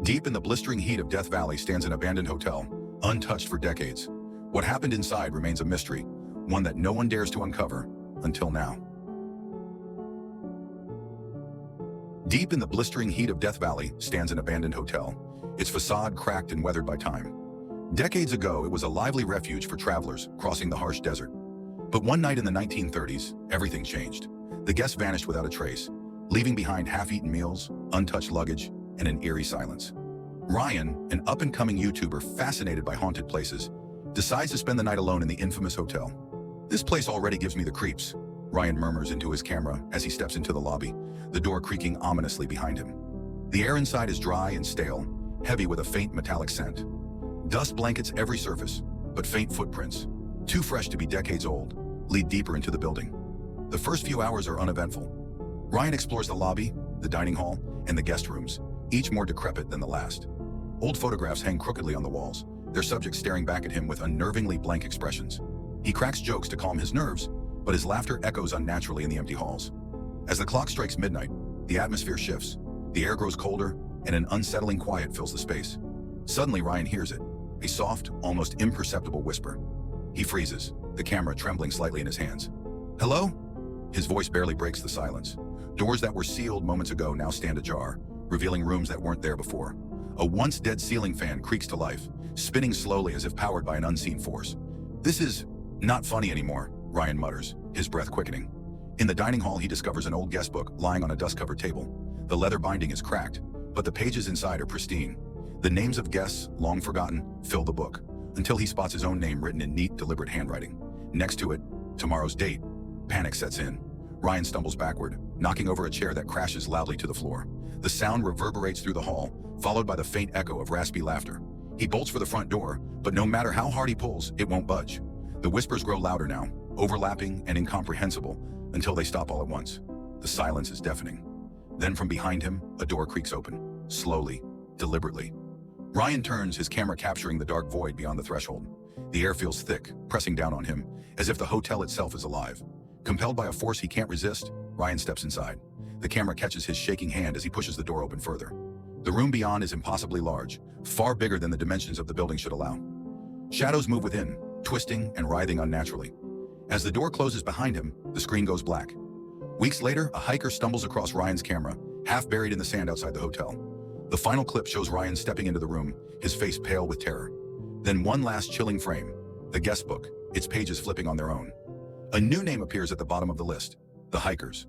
Deep in the blistering heat of Death Valley stands an abandoned hotel, untouched for decades. What happened inside remains a mystery, one that no one dares to uncover until now. Deep in the blistering heat of Death Valley stands an abandoned hotel, its facade cracked and weathered by time. Decades ago, it was a lively refuge for travelers crossing the harsh desert. But one night in the 1930s, everything changed. The guests vanished without a trace, leaving behind half-eaten meals, untouched luggage, and an eerie silence. Ryan, an up-and-coming YouTuber fascinated by haunted places, decides to spend the night alone in the infamous hotel. "This place already gives me the creeps," Ryan murmurs into his camera as he steps into the lobby, the door creaking ominously behind him. The air inside is dry and stale, heavy with a faint metallic scent. Dust blankets every surface, but faint footprints, too fresh to be decades old, lead deeper into the building. The first few hours are uneventful. Ryan explores the lobby, the dining hall, and the guest rooms, each more decrepit than the last. Old photographs hang crookedly on the walls, their subjects staring back at him with unnervingly blank expressions. He cracks jokes to calm his nerves, but his laughter echoes unnaturally in the empty halls. As the clock strikes midnight, the atmosphere shifts, the air grows colder, and an unsettling quiet fills the space. Suddenly, Ryan hears it, a soft, almost imperceptible whisper. He freezes, the camera trembling slightly in his hands. "Hello?" His voice barely breaks the silence. Doors that were sealed moments ago now stand ajar, revealing rooms that weren't there before. A once dead ceiling fan creaks to life, spinning slowly as if powered by an unseen force. "This is not funny anymore," Ryan mutters, his breath quickening. In the dining hall, he discovers an old guest book lying on a dust-covered table. The leather binding is cracked, but the pages inside are pristine. The names of guests, long forgotten, fill the book, until he spots his own name written in neat, deliberate handwriting. Next to it, tomorrow's date. Panic sets in. Ryan stumbles backward, knocking over a chair that crashes loudly to the floor. The sound reverberates through the hall, followed by the faint echo of raspy laughter. He bolts for the front door, but no matter how hard he pulls, it won't budge. The whispers grow louder now, overlapping and incomprehensible, until they stop all at once. The silence is deafening. Then from behind him, a door creaks open, slowly, deliberately. Ryan turns, his camera capturing the dark void beyond the threshold. The air feels thick, pressing down on him, as if the hotel itself is alive. Compelled by a force he can't resist, Ryan steps inside. The camera catches his shaking hand as he pushes the door open further. The room beyond is impossibly large, far bigger than the dimensions of the building should allow. Shadows move within, twisting and writhing unnaturally. As the door closes behind him, the screen goes black. Weeks later, a hiker stumbles across Ryan's camera, half buried in the sand outside the hotel. The final clip shows Ryan stepping into the room, his face pale with terror. Then one last chilling frame, the guest book, its pages flipping on their own. A new name appears at the bottom of the list, the hikers.